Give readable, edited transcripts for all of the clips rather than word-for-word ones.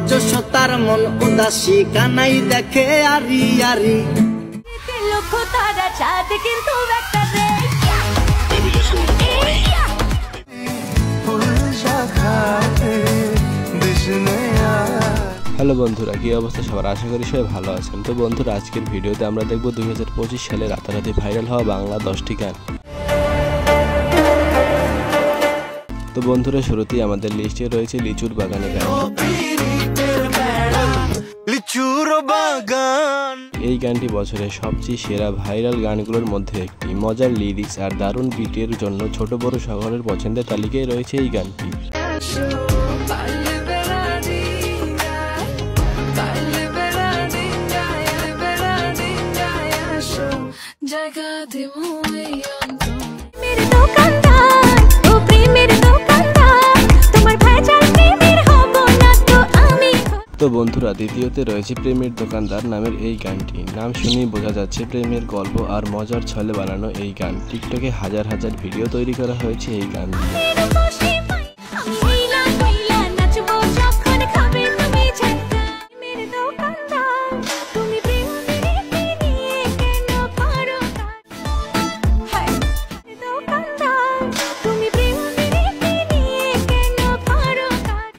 যশোতার মন উদাসী কানাই দেখে আরি আরি লক্ষ তারা চাঁদ কিন্তু একটা রে হ্যালো বন্ধুরা, কি অবস্থা সবার? আশা করি সবাই ভালো আছেন। তো বন্ধুরা, আজকের ভিডিওতে আমরা দেখব 2025 সালে রাতারাতি ভাইরাল হওয়া বাংলা 10টি গান। তো বন্ধুরা, শুরুতেই আমাদের লিস্টে রয়েছে লিচুর বাগানে গান। এই গানটি বছরের সবচেয়ে সেরা ভাইরাল গানগুলোর মধ্যে একটি। মজার লিরিক্স আর দারুণ বিটের জন্য ছোট বড় শহরের পছন্দের তালিকায় রয়েছে এই গানটি। তো বন্ধুরা, দ্বিতীয়তে রয়েছে প্রেমের দোকানদার নামের এই গানটি। নাম শুনেই বোঝা যাচ্ছে প্রেমের গল্প আর মজার ছলে বানানো এই গান। টিকটকে হাজার হাজার ভিডিও তৈরি করা হয়েছে এই গান দিয়ে।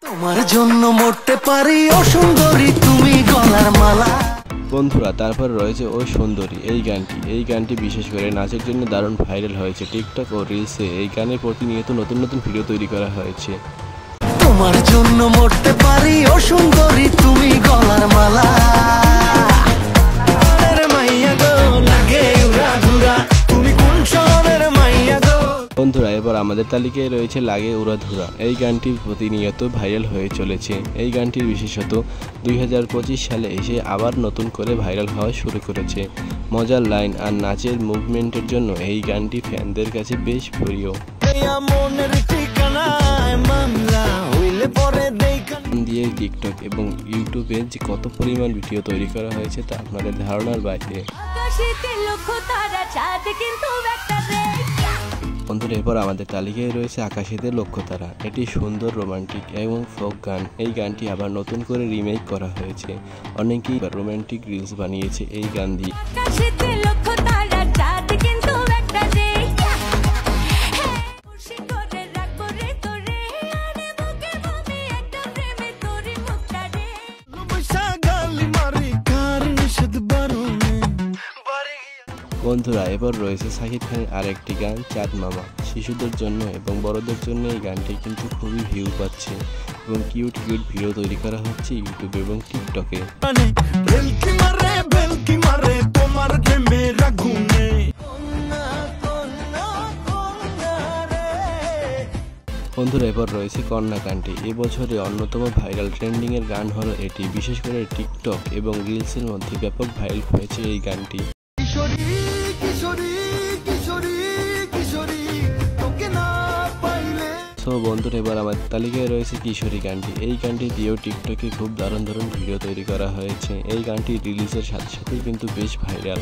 তোমার জন্য মরতে পারি ও সুন্দরী তুমি গলার মালা। বন্ধুরা, তারপর রয়েছে ও সুন্দরী এই গানটি। এই গানটি বিশেষ করে নাচের জন্য দারুণ ভাইরাল হয়েছে টিকটক ও রিলসে। এই গানের প্রতিনিয়ত নতুন নতুন ভিডিও তৈরি করা হয়েছে। তোমার জন্য মরতে পারি ও সুন্দরী তুমি গলার মালা। বন্ধুরা, এবার আমাদের তালিকায় রয়েছে লাগে উড়াধুরা। এই গানটি প্রতিনিয়ত ভাইরাল হয়ে চলেছে। এই গানটির বিশেষত 2025 সালে এসে আবার নতুন করে ভাইরাল হওয়া শুরু করেছে। মজার লাইন আর নাচের মুভমেন্টের জন্য এই গানটি ফ্যানদের কাছে বেশ প্রিয়। দিয়ে টিকটক এবং ইউটিউবে যে কত পরিমাণ ভিডিও তৈরি করা হয়েছে তা আপনাদের ধারণার বাইরে। বন্ধুরা, এরপর আমাদের তালিকায় রয়েছে আকাশেতে লক্ষ্যতারা। এটি সুন্দর রোমান্টিক এবং ফোক গান। এই গানটি আবার নতুন করে রিমেক করা হয়েছে। অনেকেই রোমান্টিক রিলস বানিয়েছে এই গান দিয়ে। বন্ধুরা, এবার রয়েছে শাকিব খানের আরেকটি গান চাঁদ মামা। শিশুদের জন্য এবং বড়দের জন্য এই গানটি কিন্তু খুবই ভিউ পাচ্ছে এবং কিউট কিউট ভিডিও তৈরি করা হচ্ছে ইউটিউবে এবং টিকটকে। বন্ধুরা, এবার রয়েছে কন্যা গানটি। এবছরে অন্যতম ভাইরাল ট্রেন্ডিং এর গান হলো এটি। বিশেষ করে টিকটক এবং রিলসের মধ্যে ব্যাপক ভাইরাল হয়েছে এই গানটি। বন্ধুরা, এবার আমাদের তালিকায় রয়েছে কিশোরী গানটি। এই গানটি দিয়েও টিকটকে খুব দারুণ দারুণ ভিডিও তৈরি করা হয়েছে। এই গানটি রিলিজের সাথে সাথে কিন্তু বেশ ভাইরাল।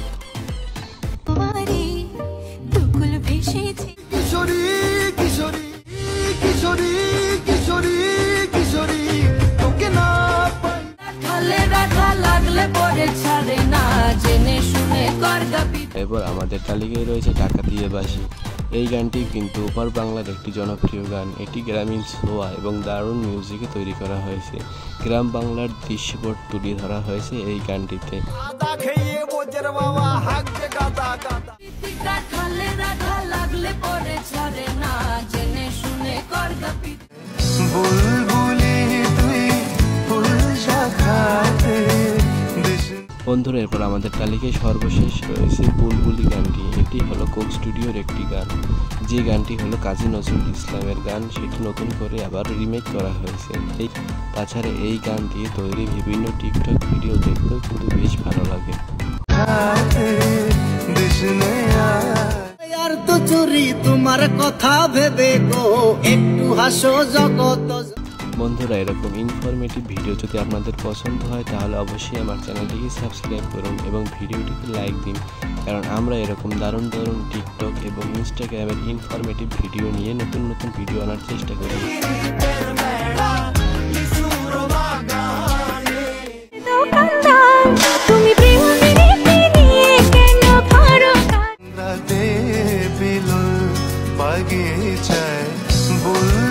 এবার আমাদের তালিকায় রয়েছে টাকা দিয়ে বাসি। এই গানটি কিন্তু ওপার বাংলার একটি জনপ্রিয় গান। এটি গ্রামীণ ছোঁয়া এবং দারুণ মিউজিকে তৈরি করা হয়েছে। গ্রাম বাংলার দৃশ্যপট তুলে ধরা হয়েছে এই গানটিতে। বন্ধুরা, এরপর আমাদের তালিকায় সর্বশেষ রয়েছে বুলবুলি গানটি। এটি হলো কোক স্টুডিওর একটি গান। যে গানটি হলো কাজী নজরুল ইসলামের গান, সেটি নতুন করে আবার রিমেক করা হয়েছে। তাছাড়া এই গান দিয়ে তৈরি বিভিন্ন টিকটক ভিডিও দেখতেও কিন্তু বেশ ভালো লাগে। তো চুরি তোমার কথা ভেবে গো একটু হাসো জগত। বন্ধুরা, এরকম ইনফরমেটিভ ভিডিও যদি আপনাদের পছন্দ হয় তাহলে অবশ্যই আমার চ্যানেলটিকে সাবস্ক্রাইব করুন এবং ভিডিওটিকে লাইক দিন, কারণ আমরা এরকম দারুণ দারুণ টিকটক এবং ইনস্টাগ্রামের ইনফরমেটিভ ভিডিও নিয়ে নতুন নতুন ভিডিও আনার চেষ্টা করি। বাগিচায় বুল